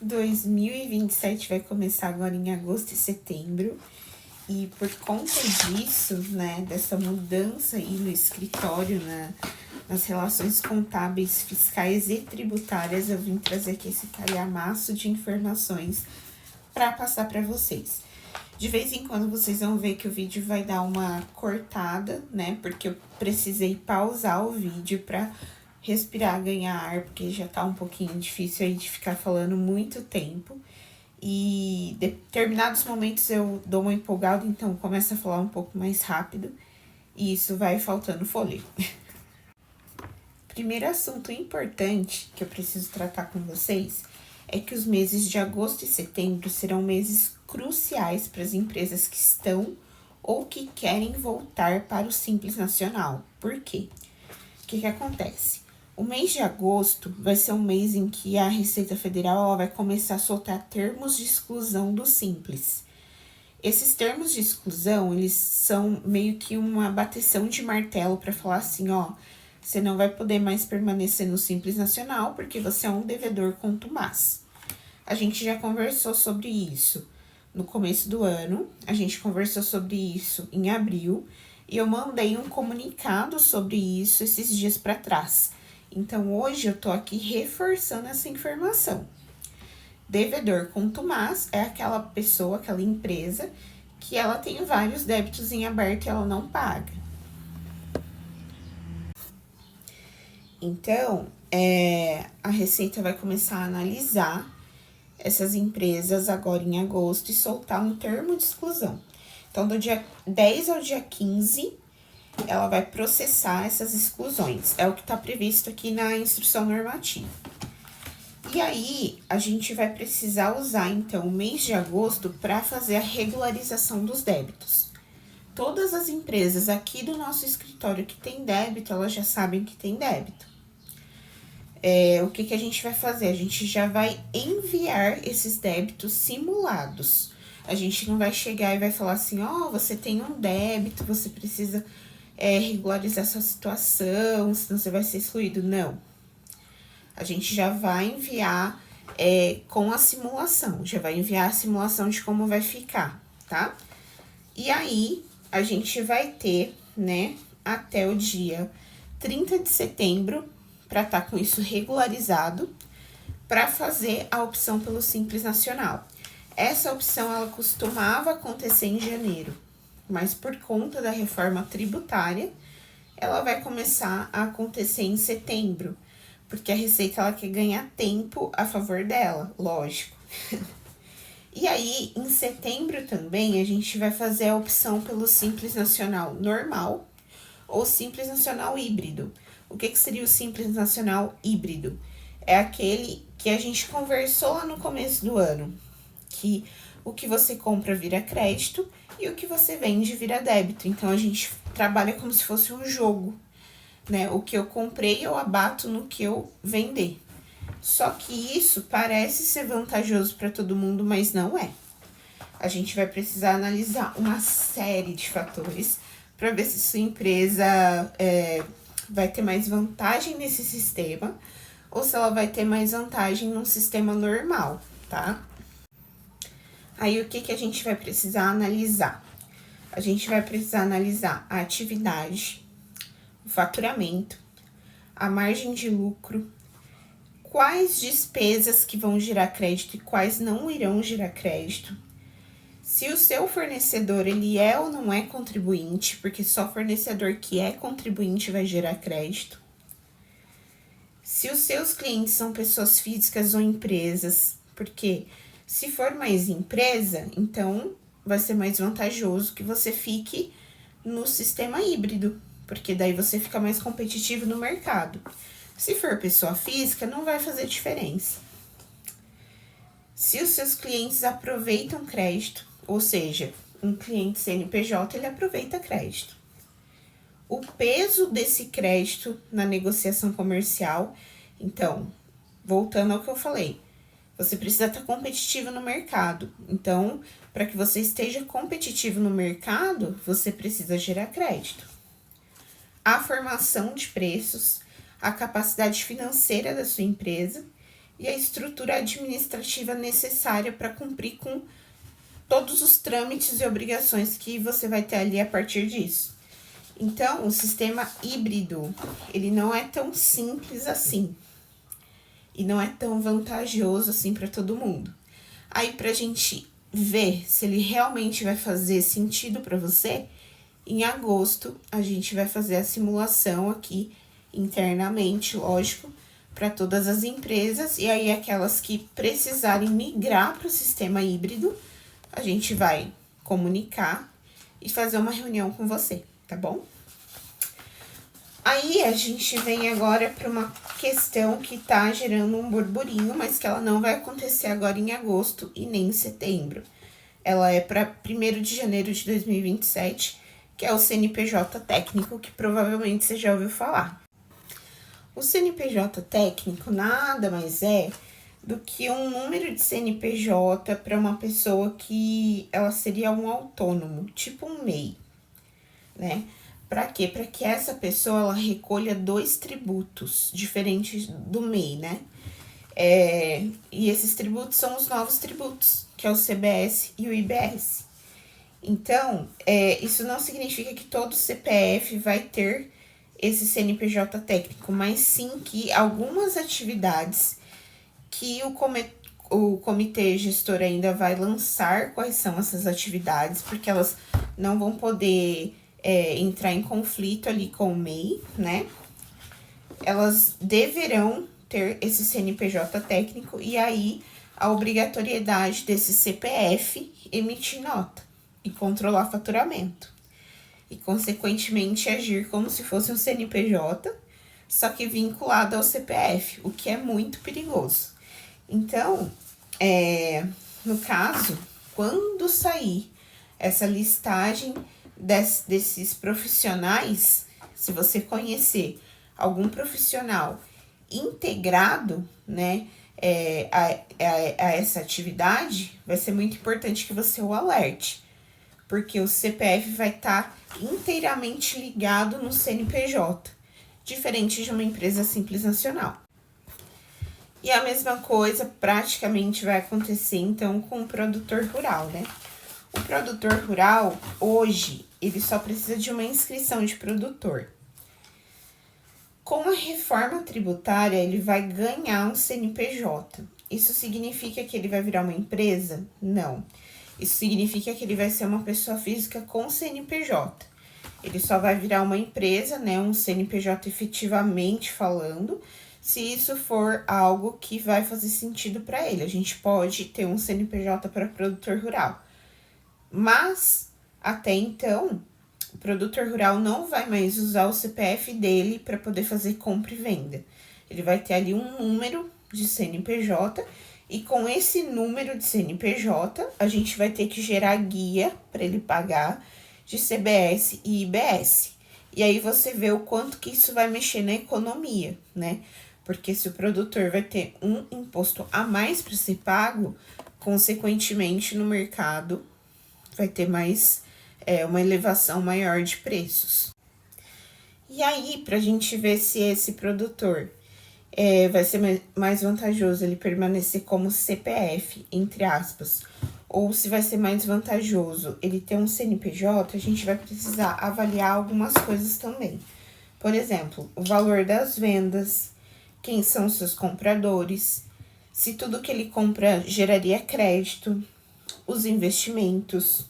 2027 vai começar agora em agosto e setembro. E por conta disso, né, dessa mudança aí no escritório, nas relações contábeis, fiscais e tributárias, eu vim trazer aqui esse calhamaço de informações para passar para vocês. De vez em quando vocês vão ver que o vídeo vai dar uma cortada, né, porque eu precisei pausar o vídeo para respirar, ganhar ar, porque já tá um pouquinho difícil aí de ficar falando muito tempo. E em determinados momentos eu dou uma empolgada, então começo a falar um pouco mais rápido. E isso vai faltando fôlego. Primeiro assunto importante que eu preciso tratar com vocês é que os meses de agosto e setembro serão meses cruciais para as empresas que estão ou que querem voltar para o Simples Nacional. Por quê? O que acontece? O mês de agosto vai ser um mês em que a Receita Federal vai começar a soltar termos de exclusão do Simples. Esses termos de exclusão, eles são meio que uma bateção de martelo para falar assim, ó, você não vai poder mais permanecer no Simples Nacional porque você é um devedor contumaz. A gente já conversou sobre isso no começo do ano, a gente conversou sobre isso em abril, e eu mandei um comunicado sobre isso esses dias para trás. Então, hoje eu tô aqui reforçando essa informação. Devedor contumaz é aquela pessoa, aquela empresa, que ela tem vários débitos em aberto e ela não paga. Então, a Receita vai começar a analisar essas empresas agora em agosto e soltar um termo de exclusão. Então, do dia 10 ao dia 15, ela vai processar essas exclusões. É o que está previsto aqui na instrução normativa. E aí, a gente vai precisar usar, então, o mês de agosto para fazer a regularização dos débitos. Todas as empresas aqui do nosso escritório que tem débito, elas já sabem que tem débito. O que a gente vai fazer? A gente já vai enviar esses débitos simulados. A gente não vai chegar e vai falar assim, ó, você tem um débito, você precisa regularizar sua situação, senão você vai ser excluído. Não. A gente já vai enviar com a simulação, já vai enviar a simulação de como vai ficar, tá? E aí, a gente vai ter, né, até o dia 30 de setembro, para estar com isso regularizado, para fazer a opção pelo Simples Nacional. Essa opção, ela costumava acontecer em janeiro, mas por conta da reforma tributária, ela vai começar a acontecer em setembro, porque a Receita, ela quer ganhar tempo a favor dela, lógico. E aí, em setembro também, a gente vai fazer a opção pelo Simples Nacional normal ou Simples Nacional híbrido. O que seria o Simples Nacional híbrido? É aquele que a gente conversou lá no começo do ano, que o que você compra vira crédito e o que você vende vira débito. Então, a gente trabalha como se fosse um jogo, né? O que eu comprei, eu abato no que eu vender. Só que isso parece ser vantajoso para todo mundo, mas não é. A gente vai precisar analisar uma série de fatores para ver se sua empresa vai ter mais vantagem nesse sistema ou se ela vai ter mais vantagem num sistema normal, tá? Aí, o que a gente vai precisar analisar? A gente vai precisar analisar a atividade, o faturamento, a margem de lucro, quais despesas que vão gerar crédito e quais não irão gerar crédito, se o seu fornecedor, ele é ou não é contribuinte, porque só fornecedor que é contribuinte vai gerar crédito. Se os seus clientes são pessoas físicas ou empresas, porque se for mais empresa, então vai ser mais vantajoso que você fique no sistema híbrido, porque daí você fica mais competitivo no mercado. Se for pessoa física, não vai fazer diferença. Se os seus clientes aproveitam crédito, ou seja, um cliente CNPJ, ele aproveita crédito. O peso desse crédito na negociação comercial, então, voltando ao que eu falei, você precisa estar competitivo no mercado. Então, para que você esteja competitivo no mercado, você precisa gerar crédito. A formação de preços, a capacidade financeira da sua empresa e a estrutura administrativa necessária para cumprir com todos os trâmites e obrigações que você vai ter ali a partir disso. Então, o sistema híbrido, ele não é tão simples assim. E não é tão vantajoso assim para todo mundo. Aí, pra gente ver se ele realmente vai fazer sentido para você, em agosto a gente vai fazer a simulação aqui internamente, lógico, para todas as empresas. E aí, aquelas que precisarem migrar para o sistema híbrido, a gente vai comunicar e fazer uma reunião com você, tá bom? Aí a gente vem agora para uma questão que tá gerando um burburinho, mas que ela não vai acontecer agora em agosto e nem em setembro. Ela é para 1º de janeiro de 2027, que é o CNPJ técnico, que provavelmente você já ouviu falar. O CNPJ técnico nada mais é do que um número de CNPJ para uma pessoa que ela seria um autônomo, tipo um MEI, né? Para quê? Para que essa pessoa ela recolha 2 tributos diferentes do MEI, né? E esses tributos são os novos tributos, que é o CBS e o IBS. Então, isso não significa que todo CPF vai ter esse CNPJ técnico, mas sim que algumas atividades que o comitê gestor ainda vai lançar quais são essas atividades, porque elas não vão poder entrar em conflito ali com o MEI, né? Elas deverão ter esse CNPJ técnico e aí a obrigatoriedade desse CPF emitir nota e controlar faturamento. E, consequentemente, agir como se fosse um CNPJ, só que vinculado ao CPF, o que é muito perigoso. Então, no caso, quando sair essa listagem desses profissionais, se você conhecer algum profissional integrado, né, a essa atividade, vai ser muito importante que você o alerte, porque o CPF vai estar inteiramente ligado no CNPJ, diferente de uma empresa simples nacional. E a mesma coisa praticamente vai acontecer, então, com o produtor rural, né? O produtor rural, hoje, ele só precisa de uma inscrição de produtor. Com a reforma tributária, ele vai ganhar um CNPJ. Isso significa que ele vai virar uma empresa? Não. Isso significa que ele vai ser uma pessoa física com CNPJ. Ele só vai virar uma empresa, né, um CNPJ efetivamente falando, se isso for algo que vai fazer sentido para ele. A gente pode ter um CNPJ para produtor rural. Mas, até então, o produtor rural não vai mais usar o CPF dele para poder fazer compra e venda. Ele vai ter ali um número de CNPJ e com esse número de CNPJ, a gente vai ter que gerar guia para ele pagar de CBS e IBS. E aí você vê o quanto que isso vai mexer na economia, né? Porque se o produtor vai ter um imposto a mais para ser pago, consequentemente no mercado vai ter mais uma elevação maior de preços. E aí, para a gente ver se esse produtor vai ser mais vantajoso ele permanecer como CPF, entre aspas, ou se vai ser mais vantajoso ele ter um CNPJ, a gente vai precisar avaliar algumas coisas também. Por exemplo, o valor das vendas, quem são seus compradores, se tudo que ele compra geraria crédito, os investimentos,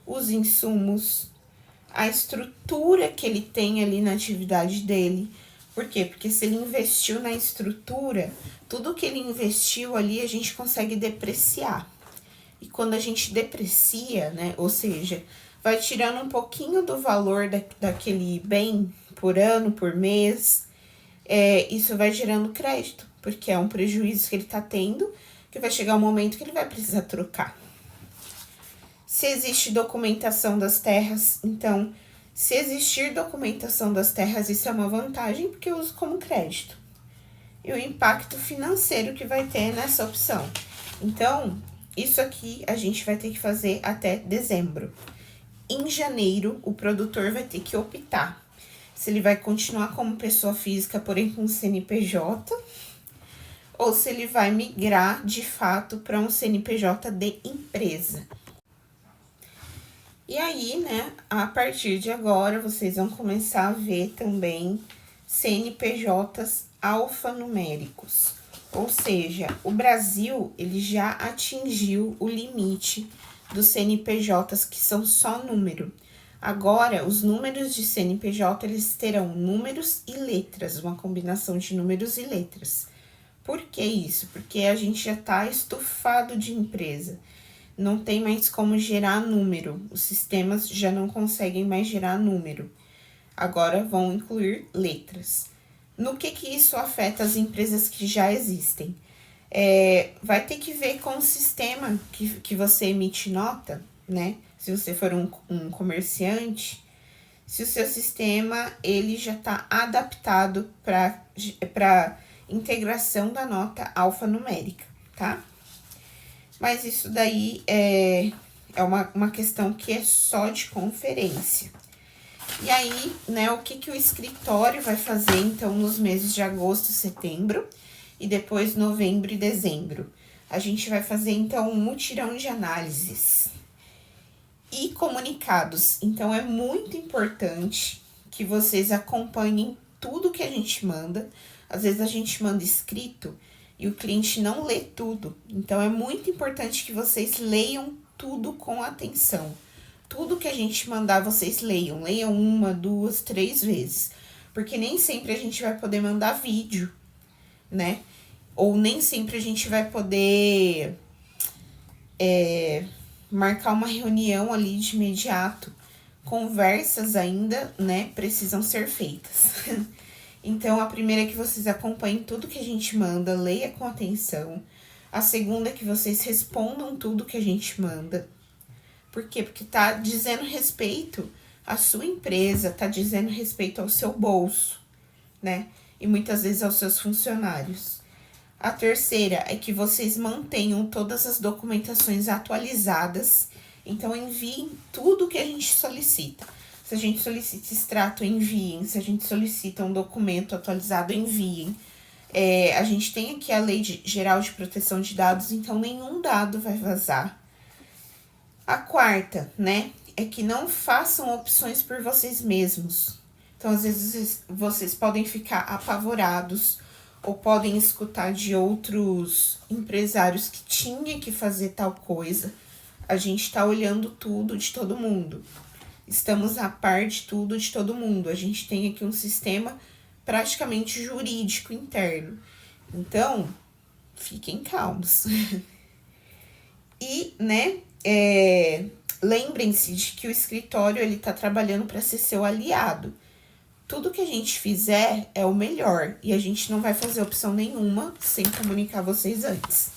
os insumos, a estrutura que ele tem ali na atividade dele. Por quê? Porque se ele investiu na estrutura, tudo que ele investiu ali a gente consegue depreciar. E quando a gente deprecia, né, ou seja, vai tirando um pouquinho do valor daquele bem por ano, por mês, isso vai gerando crédito, porque é um prejuízo que ele tá tendo, que vai chegar um momento que ele vai precisar trocar. Se existe documentação das terras, então, se existir documentação das terras, isso é uma vantagem, porque eu uso como crédito. E o impacto financeiro que vai ter nessa opção. Então, isso aqui a gente vai ter que fazer até dezembro. Em janeiro, o produtor vai ter que optar se ele vai continuar como pessoa física, porém com CNPJ, ou se ele vai migrar de fato para um CNPJ de empresa. E aí, né, a partir de agora, vocês vão começar a ver também CNPJs alfanuméricos. Ou seja, o Brasil, ele já atingiu o limite dos CNPJs que são só número. Agora, os números de CNPJ, eles terão números e letras, uma combinação de números e letras. Por que isso? Porque a gente já está estufado de empresa. Não tem mais como gerar número. Os sistemas já não conseguem mais gerar número. Agora vão incluir letras. No que isso afeta as empresas que já existem? Vai ter que ver com o sistema que você emite nota, né? Se você for um comerciante, se o seu sistema ele já está adaptado para integração da nota alfanumérica, tá? Mas isso daí é uma questão que é só de conferência. E aí, né, o que o escritório vai fazer, então, nos meses de agosto, setembro, e depois novembro e dezembro? A gente vai fazer, então, um mutirão de análises e comunicados. Então, é muito importante que vocês acompanhem tudo que a gente manda. Às vezes, a gente manda escrito e o cliente não lê tudo. Então, é muito importante que vocês leiam tudo com atenção. Tudo que a gente mandar, vocês leiam. Leiam 1, 2, 3 vezes. Porque nem sempre a gente vai poder mandar vídeo, né? Ou nem sempre a gente vai poder marcar uma reunião ali de imediato. Conversas ainda, né, precisam ser feitas. Então, a primeira é que vocês acompanhem tudo que a gente manda, leia com atenção. A segunda é que vocês respondam tudo que a gente manda. Por quê? Porque tá dizendo respeito à sua empresa, tá dizendo respeito ao seu bolso, né? E muitas vezes aos seus funcionários. A terceira é que vocês mantenham todas as documentações atualizadas. Então, enviem tudo que a gente solicita. Se a gente solicita extrato, enviem. Se a gente solicita um documento atualizado, enviem. A gente tem aqui a Lei Geral de Proteção de Dados, então nenhum dado vai vazar. A quarta, né, é que não façam opções por vocês mesmos. Então, às vezes, vocês podem ficar apavorados ou podem escutar de outros empresários que tinha que fazer tal coisa. A gente está olhando tudo de todo mundo. Estamos a par de tudo de todo mundo. A gente tem aqui um sistema praticamente jurídico interno. Então, fiquem calmos. E, né, lembrem-se de que o escritório ele tá trabalhando para ser seu aliado. Tudo que a gente fizer é o melhor e a gente não vai fazer opção nenhuma sem comunicar vocês antes.